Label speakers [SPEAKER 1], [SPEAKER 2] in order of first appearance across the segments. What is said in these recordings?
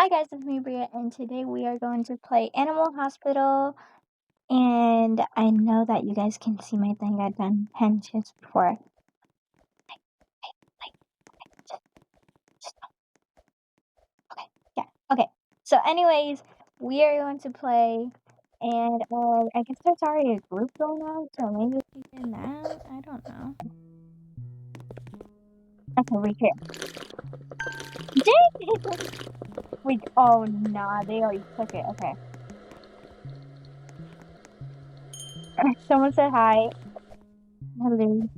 [SPEAKER 1] Hi guys, it's me Bria, and today we are going to play Animal Hospital. And I know that you guys can see my thing. I've done pen chips before. Okay, yeah, okay. So, anyways, we are going to play, and I guess there's already a group going on, so maybe we can that. I don't know. Okay, we're here. Dang it! Wait, oh nah, they already took it. Okay. Someone said hi. Hello.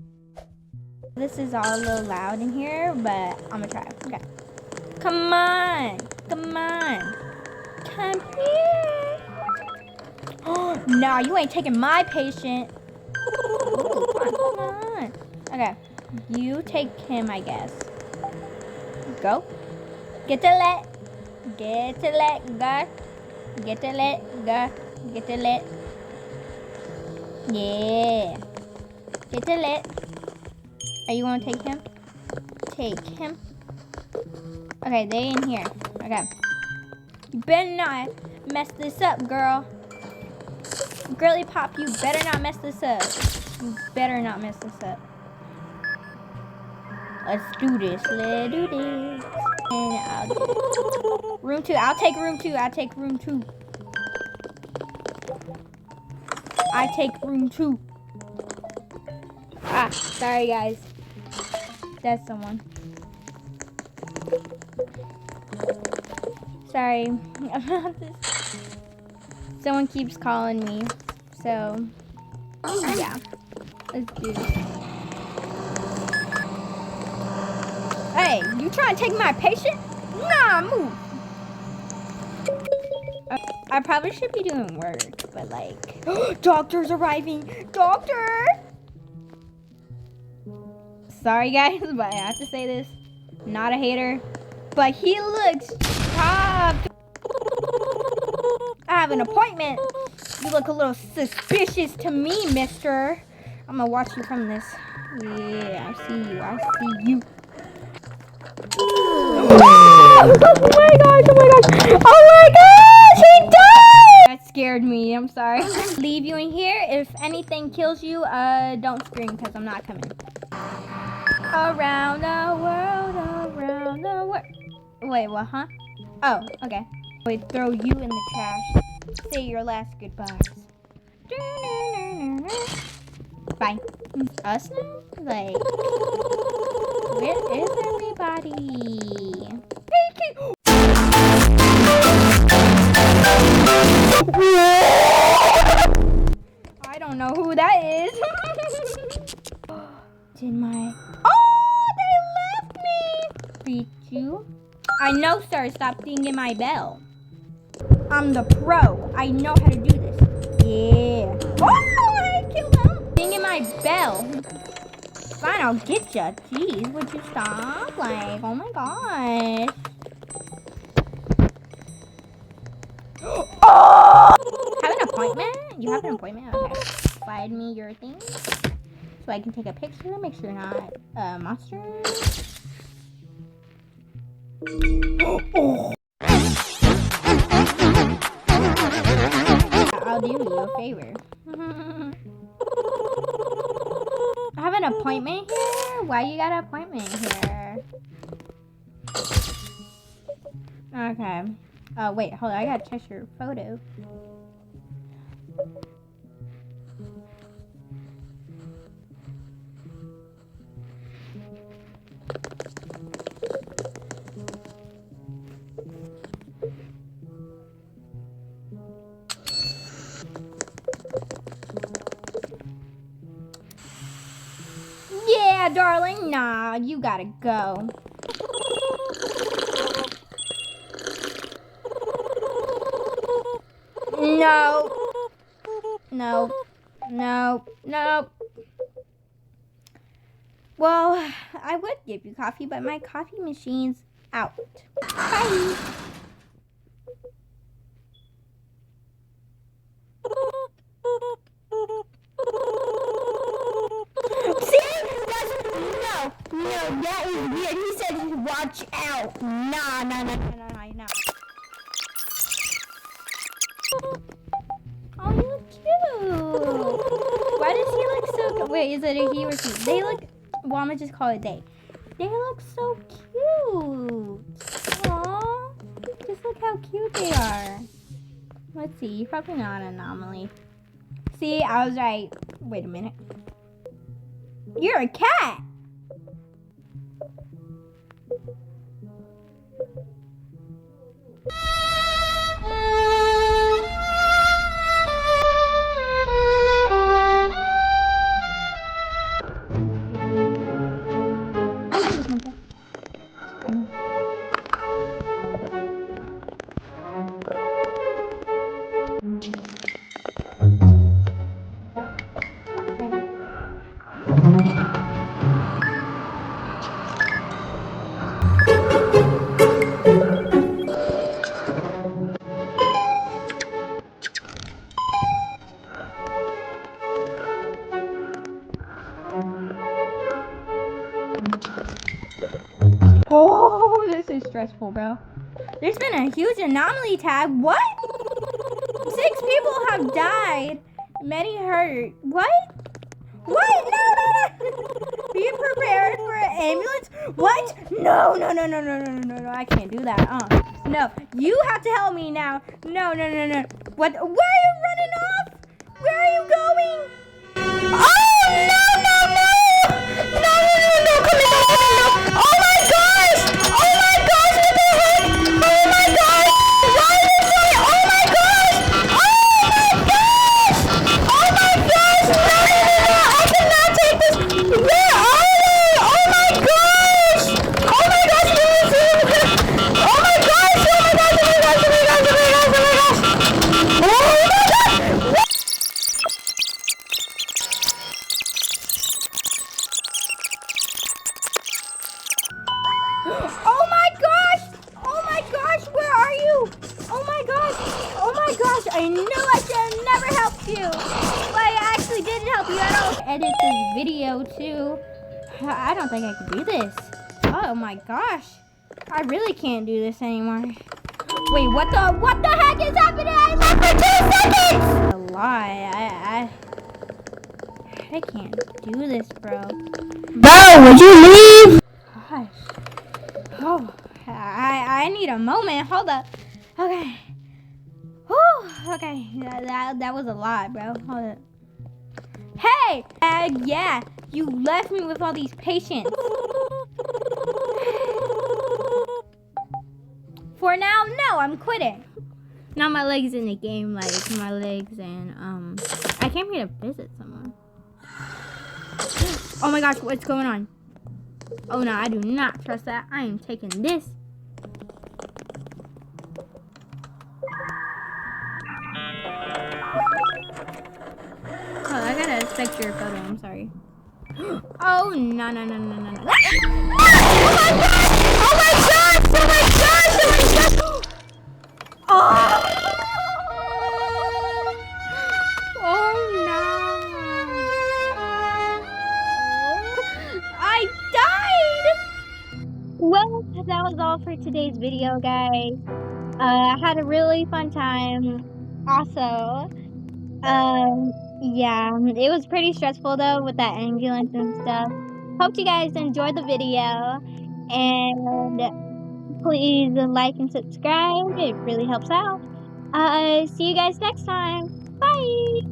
[SPEAKER 1] This is all a little loud in here, but I'm gonna try. Okay. Come on! Come on! Come here! Oh, nah, you ain't taking my patient. Ooh, come on. Okay. You take him, I guess. Go. Get to let. Get to let go. Get to let go. Get to let. Yeah. Get to let. Are you gonna take him? Take him. Okay, they in here. Okay. You better not mess this up, girl. Girly Pop, you better not mess this up. You better not mess this up. Let's do this. Let's do this. And I'll do room 2. I'll take room 2. I'll take room 2. I take room 2. Ah, sorry guys. That's someone. Sorry about this. Someone keeps calling me. So, yeah. Let's do this. Hey, you trying to take my patient? Nah, move. I probably should be doing work, but like, doctor's arriving. Doctor! Sorry guys, but I have to say this. Not a hater, but he looks chopped. I have an appointment. You look a little suspicious to me, mister. I'm gonna watch you from this. Yeah, I see you. I see you. Oh my gosh, oh my gosh. Oh my gosh, he died! That scared me, I'm sorry. Leave you in here. If anything kills you, don't scream because I'm not coming. Around the world, around the world. Wait, what, huh? Oh, okay. Wait, throw you in the trash. Say your last goodbyes. Bye. Us now? Like, where is everybody? I don't know who that is. Did my... Oh, they left me. Reach you. I know, sir. Stop dinging my bell. I'm the pro. I know how to do this. Yeah. Oh, I killed him. Dinging my bell. Fine, I'll get ya. Jeez, would you stop? Like, oh my gosh. Oh! Have an appointment? You have an appointment? Okay. Slide me your thing so I can take a picture. Make sure you're not a monster. Oh. I'll do you a favor. I have an appointment here? Why you got an appointment here? Okay. Oh, wait, hold on. I gotta check your photo. Yeah, darling. Nah, you gotta go. No. No. No. No. Well, I would give you coffee, but my coffee machine's out. Bye. No, that is weird. He said watch out. Nah. Why does he look so? Wait, is it a he or she? They look. Well, I'm gonna just call it they. They look so cute. Aww. Just look how cute they are. Let's see. You're probably not an anomaly. See, I was right. Wait a minute. You're a cat. Oh, this is stressful, bro. There's been a huge anomaly tag. What? 6 people have died. Many hurt. What? What? No. Be prepared for an ambulance. What? No. I can't do that. No. You have to help me now. No. What? Where are you running off? Where are you going? Oh, no. Come on. Oh my gosh. Oh my gosh. What the heck? Oh my gosh. Why is it going? Oh my gosh. Oh my gosh. Oh my gosh. No. I cannot take this. Where are they? Oh my gosh. Oh my gosh. Oh my gosh. Oh my gosh. Oh my gosh. Oh my gosh. Oh my gosh. Oh my gosh. Oh my gosh. Oh my gosh! Oh my gosh, where are you? Oh my gosh! Oh my gosh! I knew I should have never helped you! But I actually didn't help you at all. Edit this video too. I don't think I can do this. Oh my gosh. I really can't do this anymore. Wait, what the heck is happening? I left for 2 seconds! A lie. I can't do this, bro. Bro, would you leave? Gosh. Oh, I need a moment. Hold up. Okay. Whew. Okay. That was a lot, bro. Hold up. Hey! Yeah. You left me with all these patients. For now, no. I'm quitting. Now my legs in the game, like my legs and I came here to visit someone. Oh my gosh, what's going on? Oh no, I do not trust that. I am taking this. Oh, I gotta inspect your photo. I'm sorry. Oh no. Oh my gosh! Oh my gosh! Oh my gosh! Oh! Oh no! I died! Well, that was all for today's video, guys. I had a really fun time. Also, yeah, it was pretty stressful though with that ambulance and stuff. Hope you guys enjoyed the video, and please like and subscribe. It really helps out. See you guys next time. Bye!